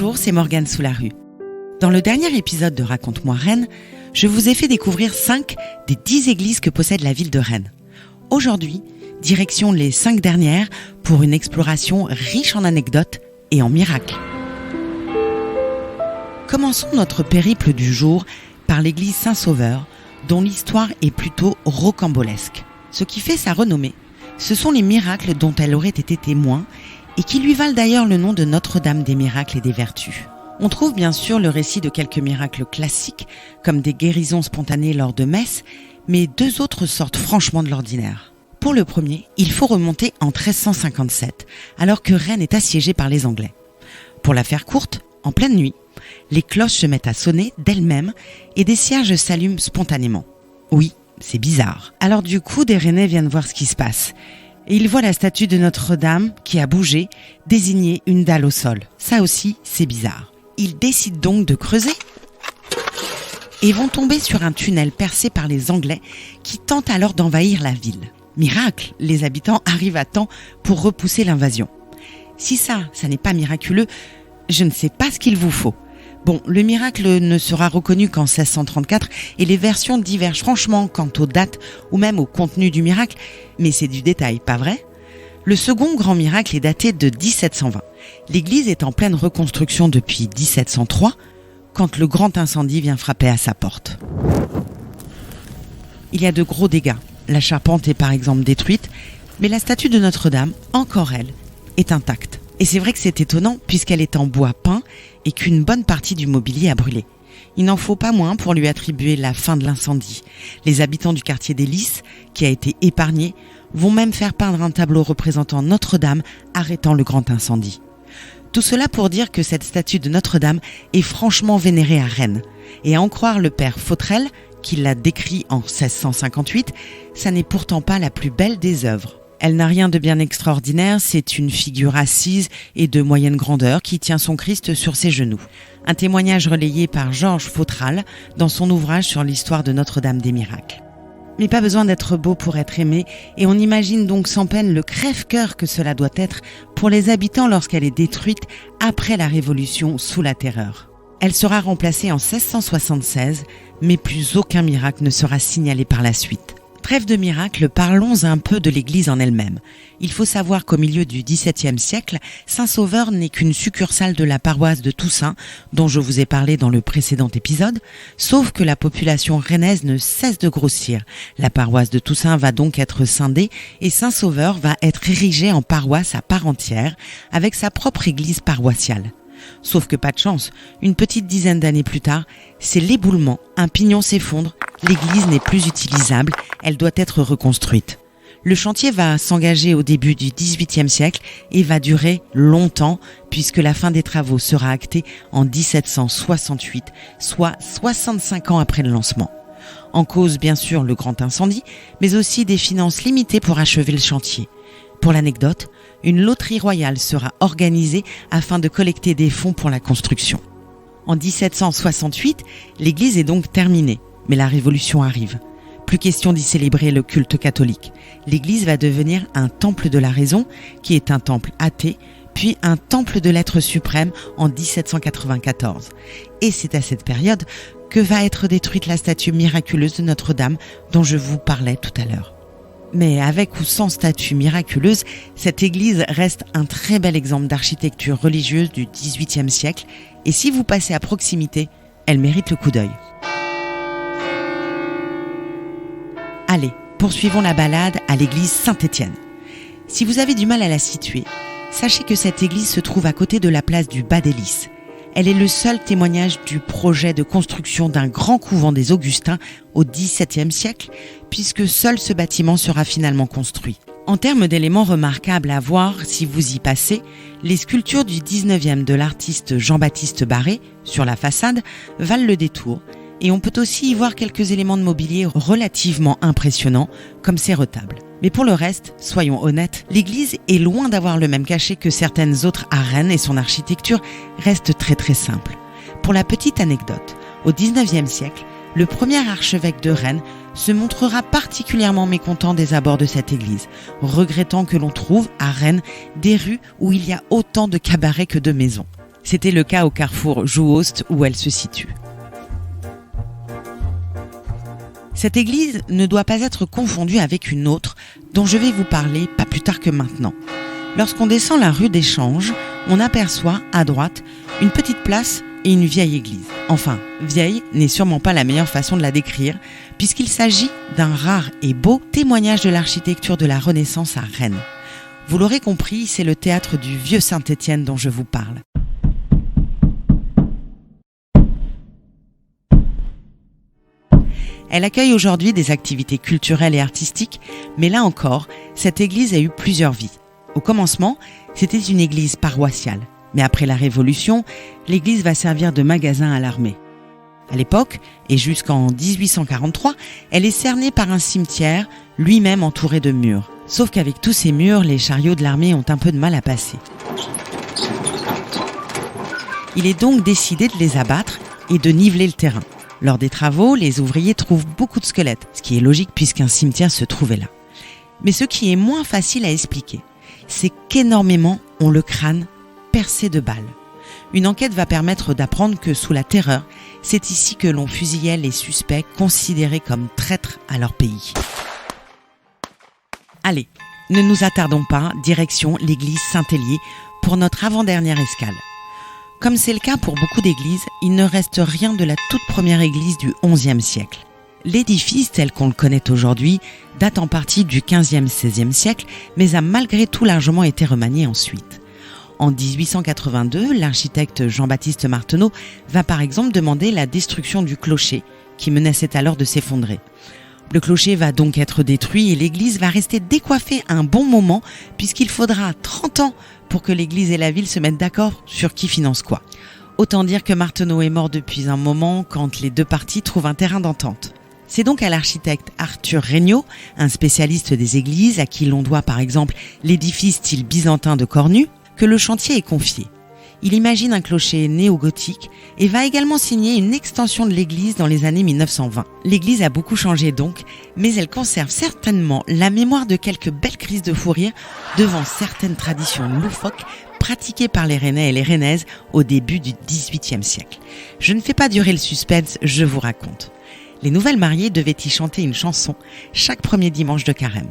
Bonjour, c'est Morgane sous la rue. Dans le dernier épisode de Raconte-moi Rennes, je vous ai fait découvrir 5 des 10 églises que possède la ville de Rennes. Aujourd'hui, direction les 5 dernières pour une exploration riche en anecdotes et en miracles. Commençons notre périple du jour par l'église Saint-Sauveur, dont l'histoire est plutôt rocambolesque. Ce qui fait sa renommée, ce sont les miracles dont elle aurait été témoin et qui lui valent d'ailleurs le nom de Notre-Dame des miracles et des vertus. On trouve bien sûr le récit de quelques miracles classiques, comme des guérisons spontanées lors de messes, mais 2 autres sortent franchement de l'ordinaire. Pour le premier, il faut remonter en 1357, alors que Rennes est assiégée par les Anglais. Pour la faire courte, en pleine nuit, les cloches se mettent à sonner d'elles-mêmes et des cierges s'allument spontanément. Oui, c'est bizarre. Alors du coup, des Rennais viennent voir ce qui se passe. Et ils voient la statue de Notre-Dame qui a bougé, désigner une dalle au sol. Ça aussi, c'est bizarre. Ils décident donc de creuser et vont tomber sur un tunnel percé par les Anglais qui tentent alors d'envahir la ville. Miracle, les habitants arrivent à temps pour repousser l'invasion. Si ça n'est pas miraculeux, je ne sais pas ce qu'il vous faut. Bon, le miracle ne sera reconnu qu'en 1634 et les versions divergent franchement quant aux dates ou même au contenu du miracle, mais c'est du détail, pas vrai ? Le second grand miracle est daté de 1720. L'église est en pleine reconstruction depuis 1703, quand le grand incendie vient frapper à sa porte. Il y a de gros dégâts. La charpente est par exemple détruite, mais la statue de Notre-Dame, encore elle, est intacte. Et c'est vrai que c'est étonnant puisqu'elle est en bois peint et qu'une bonne partie du mobilier a brûlé. Il n'en faut pas moins pour lui attribuer la fin de l'incendie. Les habitants du quartier des Lys, qui a été épargné, vont même faire peindre un tableau représentant Notre-Dame arrêtant le grand incendie. Tout cela pour dire que cette statue de Notre-Dame est franchement vénérée à Rennes. Et à en croire le père Fautrel, qui l'a décrit en 1658, ça n'est pourtant pas la plus belle des œuvres. Elle n'a rien de bien extraordinaire, c'est une figure assise et de moyenne grandeur qui tient son Christ sur ses genoux. Un témoignage relayé par Georges Fautrel dans son ouvrage sur l'histoire de Notre-Dame des miracles. Mais pas besoin d'être beau pour être aimé, et on imagine donc sans peine le crève-cœur que cela doit être pour les habitants lorsqu'elle est détruite après la Révolution sous la Terreur. Elle sera remplacée en 1676, mais plus aucun miracle ne sera signalé par la suite. Trêve de miracles, parlons un peu de l'église en elle-même. Il faut savoir qu'au milieu du XVIIe siècle, Saint-Sauveur n'est qu'une succursale de la paroisse de Toussaint, dont je vous ai parlé dans le précédent épisode, sauf que la population rennaise ne cesse de grossir. La paroisse de Toussaint va donc être scindée et Saint-Sauveur va être érigée en paroisse à part entière, avec sa propre église paroissiale. Sauf que pas de chance, une petite dizaine d'années plus tard, c'est l'éboulement, un pignon s'effondre, l'église n'est plus utilisable, elle doit être reconstruite. Le chantier va s'engager au début du XVIIIe siècle et va durer longtemps puisque la fin des travaux sera actée en 1768, soit 65 ans après le lancement. En cause bien sûr le grand incendie, mais aussi des finances limitées pour achever le chantier. Pour l'anecdote, une loterie royale sera organisée afin de collecter des fonds pour la construction. En 1768, l'église est donc terminée, mais la Révolution arrive. Plus question d'y célébrer le culte catholique. L'église va devenir un temple de la raison, qui est un temple athée, puis un temple de l'être suprême en 1794. Et c'est à cette période que va être détruite la statue miraculeuse de Notre-Dame dont je vous parlais tout à l'heure. Mais avec ou sans statue miraculeuse, cette église reste un très bel exemple d'architecture religieuse du XVIIIe siècle et si vous passez à proximité, elle mérite le coup d'œil. Allez, poursuivons la balade à l'église Saint-Étienne. Si vous avez du mal à la situer, sachez que cette église se trouve à côté de la place du Bas des Lys. Elle est le seul témoignage du projet de construction d'un grand couvent des Augustins au XVIIe siècle, puisque seul ce bâtiment sera finalement construit. En termes d'éléments remarquables à voir si vous y passez, les sculptures du XIXe de l'artiste Jean-Baptiste Barré sur la façade valent le détour, et on peut aussi y voir quelques éléments de mobilier relativement impressionnants, comme ces retables. Mais pour le reste, soyons honnêtes, l'église est loin d'avoir le même cachet que certaines autres à Rennes et son architecture reste très très simple. Pour la petite anecdote, au XIXe siècle, le premier archevêque de Rennes se montrera particulièrement mécontent des abords de cette église, regrettant que l'on trouve à Rennes des rues où il y a autant de cabarets que de maisons. C'était le cas au carrefour Jouost où elle se situe. Cette église ne doit pas être confondue avec une autre dont je vais vous parler pas plus tard que maintenant. Lorsqu'on descend la rue d'Échange, on aperçoit à droite une petite place et une vieille église. Enfin, vieille n'est sûrement pas la meilleure façon de la décrire, puisqu'il s'agit d'un rare et beau témoignage de l'architecture de la Renaissance à Rennes. Vous l'aurez compris, c'est le théâtre du Vieux Saint-Étienne dont je vous parle. Elle accueille aujourd'hui des activités culturelles et artistiques, mais là encore, cette église a eu plusieurs vies. Au commencement, c'était une église paroissiale, mais après la Révolution, l'église va servir de magasin à l'armée. À l'époque, et jusqu'en 1843, elle est cernée par un cimetière, lui-même entouré de murs. Sauf qu'avec tous ces murs, les chariots de l'armée ont un peu de mal à passer. Il est donc décidé de les abattre et de niveler le terrain. Lors des travaux, les ouvriers trouvent beaucoup de squelettes, ce qui est logique puisqu'un cimetière se trouvait là. Mais ce qui est moins facile à expliquer, c'est qu'énormément ont le crâne percé de balles. Une enquête va permettre d'apprendre que sous la Terreur, c'est ici que l'on fusillait les suspects considérés comme traîtres à leur pays. Allez, ne nous attardons pas, direction l'église Saint-Hélier pour notre avant-dernière escale. Comme c'est le cas pour beaucoup d'églises, il ne reste rien de la toute première église du XIe siècle. L'édifice, tel qu'on le connaît aujourd'hui, date en partie du XVe-XVIe siècle, mais a malgré tout largement été remanié ensuite. En 1882, l'architecte Jean-Baptiste Marteneau va par exemple demander la destruction du clocher, qui menaçait alors de s'effondrer. Le clocher va donc être détruit et l'église va rester décoiffée un bon moment, puisqu'il faudra 30 ans pour que l'église et la ville se mettent d'accord sur qui finance quoi. Autant dire que Marteneau est mort depuis un moment quand les deux parties trouvent un terrain d'entente. C'est donc à l'architecte Arthur Regnault, un spécialiste des églises à qui l'on doit par exemple l'édifice style byzantin de Cornu, que le chantier est confié. Il imagine un clocher néo-gothique et va également signer une extension de l'église dans les années 1920. L'église a beaucoup changé donc, mais elle conserve certainement la mémoire de quelques belles crises de fou rire devant certaines traditions loufoques pratiquées par les Rennais et les Rennaises au début du XVIIIe siècle. Je ne fais pas durer le suspense, je vous raconte. Les nouvelles mariées devaient y chanter une chanson chaque premier dimanche de carême.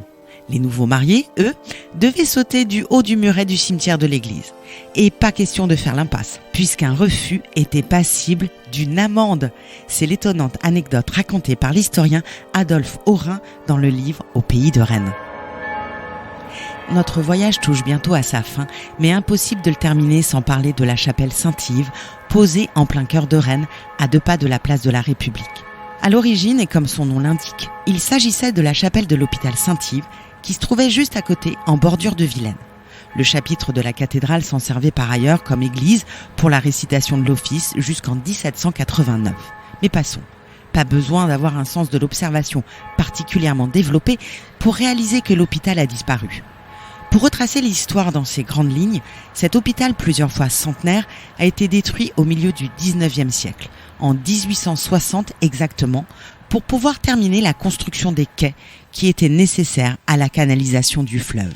Les nouveaux mariés, eux, devaient sauter du haut du muret du cimetière de l'église. Et pas question de faire l'impasse, puisqu'un refus était passible d'une amende. C'est l'étonnante anecdote racontée par l'historien Adolphe Aurin dans le livre Au pays de Rennes. Notre voyage touche bientôt à sa fin, mais impossible de le terminer sans parler de la chapelle Saint-Yves, posée en plein cœur de Rennes, à 2 pas de la place de la République. À l'origine, et comme son nom l'indique, il s'agissait de la chapelle de l'hôpital Saint-Yves, qui se trouvait juste à côté, en bordure de Vilaine. Le chapitre de la cathédrale s'en servait par ailleurs comme église pour la récitation de l'office jusqu'en 1789. Mais passons. Pas besoin d'avoir un sens de l'observation particulièrement développé pour réaliser que l'hôpital a disparu. Pour retracer l'histoire dans ses grandes lignes, cet hôpital plusieurs fois centenaire a été détruit au milieu du XIXe siècle, en 1860 exactement, pour pouvoir terminer la construction des quais qui étaient nécessaires à la canalisation du fleuve.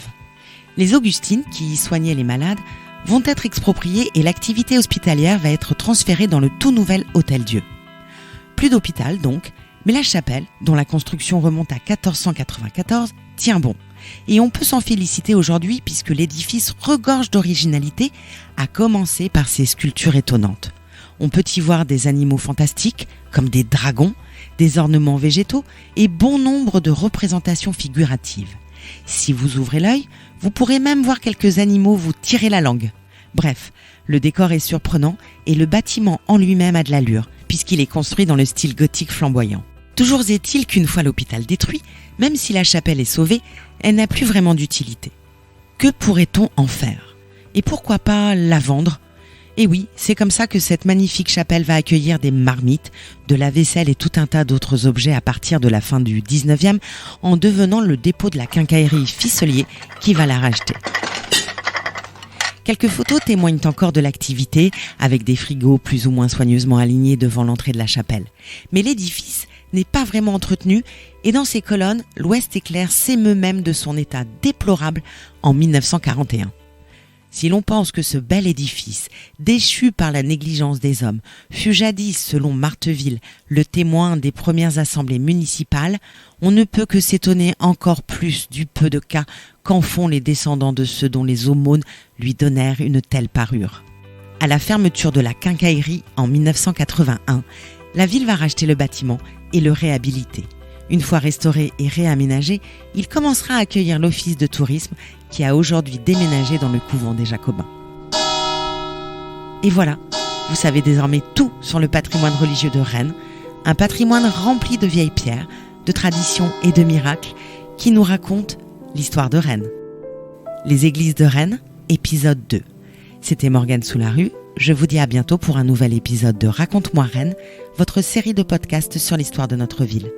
Les Augustines, qui y soignaient les malades, vont être expropriées et l'activité hospitalière va être transférée dans le tout nouvel Hôtel-Dieu. Plus d'hôpital donc, mais la chapelle, dont la construction remonte à 1494, tient bon. Et on peut s'en féliciter aujourd'hui puisque l'édifice regorge d'originalité, à commencer par ses sculptures étonnantes. On peut y voir des animaux fantastiques, comme des dragons, des ornements végétaux et bon nombre de représentations figuratives. Si vous ouvrez l'œil, vous pourrez même voir quelques animaux vous tirer la langue. Bref, le décor est surprenant et le bâtiment en lui-même a de l'allure, puisqu'il est construit dans le style gothique flamboyant. Toujours est-il qu'une fois l'hôpital détruit, même si la chapelle est sauvée, elle n'a plus vraiment d'utilité. Que pourrait-on en faire? Et pourquoi pas la vendre? Et oui, c'est comme ça que cette magnifique chapelle va accueillir des marmites, de la vaisselle et tout un tas d'autres objets à partir de la fin du 19e, en devenant le dépôt de la quincaillerie Ficelier qui va la racheter. Quelques photos témoignent encore de l'activité, avec des frigos plus ou moins soigneusement alignés devant l'entrée de la chapelle. Mais l'édifice n'est pas vraiment entretenu et dans ses colonnes, l'Ouest éclair s'émeut même de son état déplorable en 1941. Si l'on pense que ce bel édifice, déchu par la négligence des hommes, fut jadis, selon Marteville, le témoin des premières assemblées municipales, on ne peut que s'étonner encore plus du peu de cas qu'en font les descendants de ceux dont les aumônes lui donnèrent une telle parure. À la fermeture de la quincaillerie en 1981, la ville va racheter le bâtiment et le réhabiliter. Une fois restauré et réaménagé, il commencera à accueillir l'office de tourisme qui a aujourd'hui déménagé dans le couvent des Jacobins. Et voilà, vous savez désormais tout sur le patrimoine religieux de Rennes, un patrimoine rempli de vieilles pierres, de traditions et de miracles qui nous raconte l'histoire de Rennes. Les églises de Rennes, épisode 2. C'était Morgane Soularue, je vous dis à bientôt pour un nouvel épisode de Raconte-moi Rennes, votre série de podcasts sur l'histoire de notre ville.